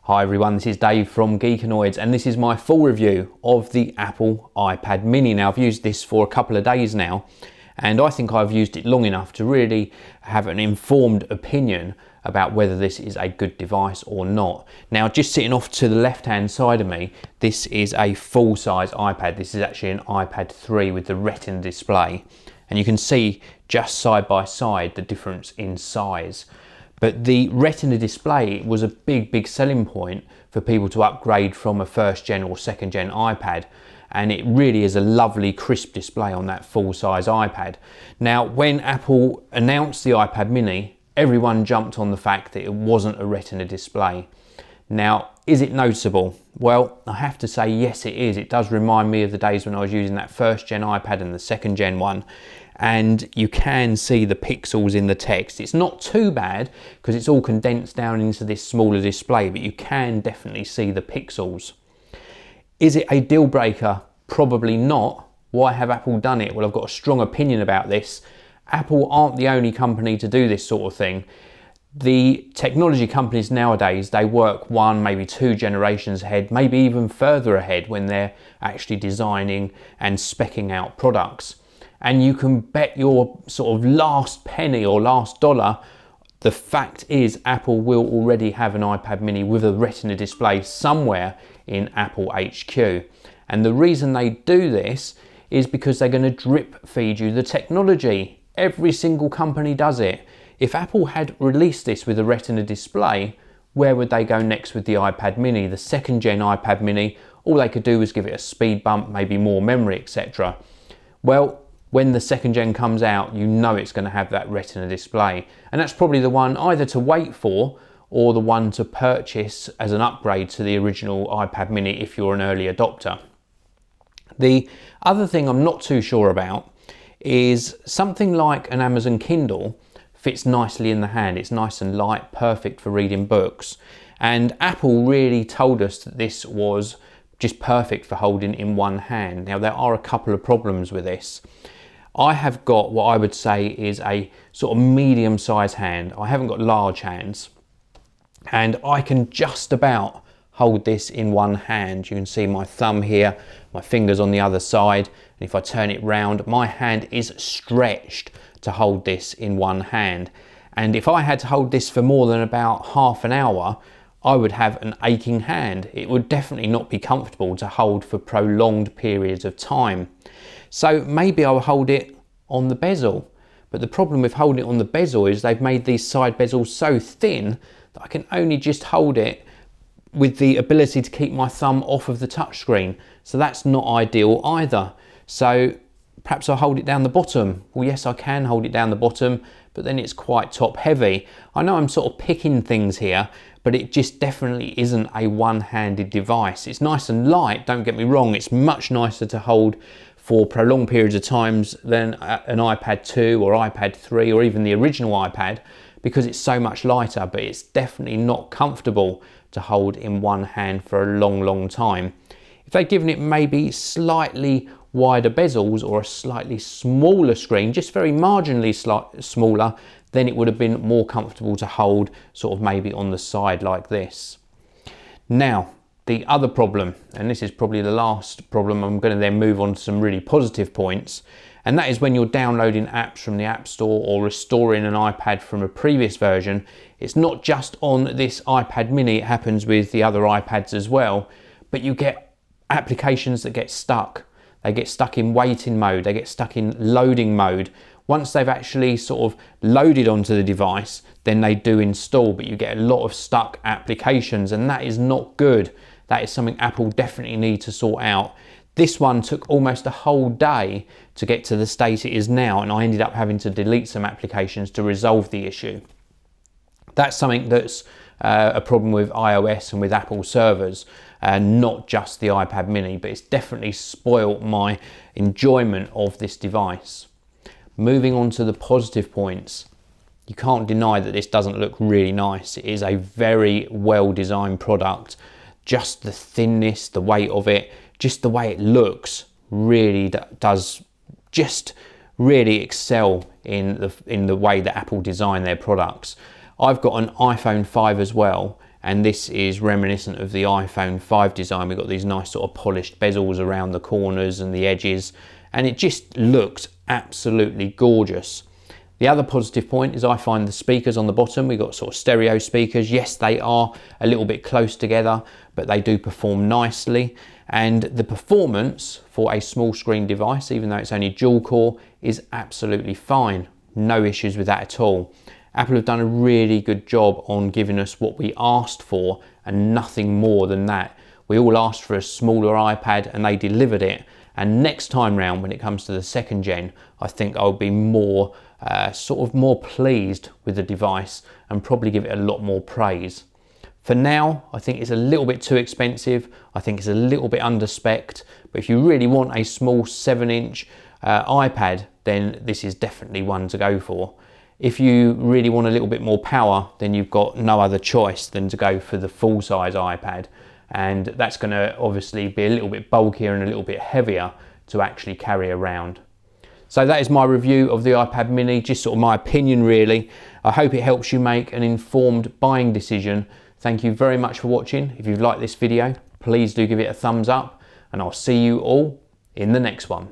Hi everyone, this is Dave from Geekanoids and this is my full review of the Apple iPad mini. Now I've used this for a couple of days now and I think I've used it long enough to really have an informed opinion about whether this is a good device or not. Now just sitting off to the left hand side of me, this is a full-size iPad. This is actually an iPad 3 with the Retina display and you can see just side by side the difference in size. But the Retina display was a big selling point for people to upgrade from a first gen or second gen iPad. And it really is a lovely crisp display on that full size iPad. Now, when Apple announced the iPad mini, everyone jumped on the fact that it wasn't a Retina display. Now, is it noticeable? Well, I have to say yes it is. It does remind me of the days when I was using that first gen iPad and the second gen one. And you can see the pixels in the text. It's not too bad because it's all condensed down into this smaller display, but you can definitely see the pixels. Is it a deal breaker? Probably not. Why have Apple done it? Well, I've got a strong opinion about this. Apple aren't the only company to do this sort of thing. The technology companies nowadays, they work one, maybe two generations ahead, maybe even further ahead when they're actually designing and speccing out products. And you can bet your sort of last penny or last dollar, the fact is Apple will already have an iPad mini with a Retina display somewhere in Apple HQ. And the reason they do this is because they're going to drip feed you the technology. Every single company does it. If Apple had released this with a Retina display, where would they go next with the iPad mini? The second gen iPad mini, all they could do was give it a speed bump, maybe more memory, etc. Well, when the second gen comes out, you know it's going to have that Retina display. And that's probably the one either to wait for or the one to purchase as an upgrade to the original iPad mini if you're an early adopter. The other thing I'm not too sure about is something like an Amazon Kindle fits nicely in the hand. It's nice and light, perfect for reading books. And Apple really told us that this was just perfect for holding in one hand. Now there are a couple of problems with this. I have got what I would say is a sort of medium-sized hand. I haven't got large hands. And I can just about hold this in one hand. You can see my thumb here, my fingers on the other side. And if I turn it round, my hand is stretched to hold this in one hand. And if I had to hold this for more than about half an hour, I would have an aching hand. It would definitely not be comfortable to hold for prolonged periods of time. So maybe I'll hold it on the bezel. But the problem with holding it on the bezel is they've made these side bezels so thin that I can only just hold it with the ability to keep my thumb off of the touchscreen. So that's not ideal either. So perhaps I'll hold it down the bottom. Well, yes, I can hold it down the bottom, but then it's quite top heavy. I know I'm sort of picking things here, but it just definitely isn't a one-handed device. It's nice and light, don't get me wrong. It's much nicer to hold for prolonged periods of times than an iPad 2 or iPad 3 or even the original iPad because it's so much lighter, but it's definitely not comfortable to hold in one hand for a long time. If they'd given it maybe slightly wider bezels or a slightly smaller screen, just very marginally smaller, then it would have been more comfortable to hold sort of maybe on the side like this. Now, the other problem, and this is probably the last problem, I'm going to then move on to some really positive points, and that is when you're downloading apps from the App Store or restoring an iPad from a previous version. It's not just on this iPad mini, it happens with the other iPads as well, but you get applications that get stuck. They get stuck in waiting mode, they get stuck in loading mode. Once they've actually sort of loaded onto the device, then they do install, but you get a lot of stuck applications, and that is not good. That is something Apple definitely need to sort out. This one took almost a whole day to get to the state it is now, and I ended up having to delete some applications to resolve the issue. That's something that's a problem with iOS and with Apple servers, not just the iPad mini, but it's definitely spoiled my enjoyment of this device. Moving on to the positive points, you can't deny that this doesn't look really nice. It is a very well designed product. Just the thinness, the weight of it, just the way it looks really does just really excel in the way that Apple design their products. I've got an iPhone 5 as well, and this is reminiscent of the iPhone 5 design. We've got these nice sort of polished bezels around the corners and the edges, and it just looks absolutely gorgeous. The other positive point is I find the speakers on the bottom, we've got sort of stereo speakers. Yes, they are a little bit close together, but they do perform nicely. And the performance for a small screen device, even though it's only dual core, is absolutely fine. No issues with that at all. Apple have done a really good job on giving us what we asked for and nothing more than that. We all asked for a smaller iPad and they delivered it. And next time round, when it comes to the second gen, I think I'll be more more pleased with the device and probably give it a lot more praise. For now, I think it's a little bit too expensive. I think it's a little bit under-spec'd, but if you really want a small 7-inch iPad, then this is definitely one to go for. If you really want a little bit more power, then you've got no other choice than to go for the full-size iPad, and that's going to obviously be a little bit bulkier and a little bit heavier to actually carry around. So that is my review of the iPad mini, just sort of my opinion really. I hope it helps you make an informed buying decision. Thank you very much for watching. If you've liked this video, please do give it a thumbs up, and I'll see you all in the next one.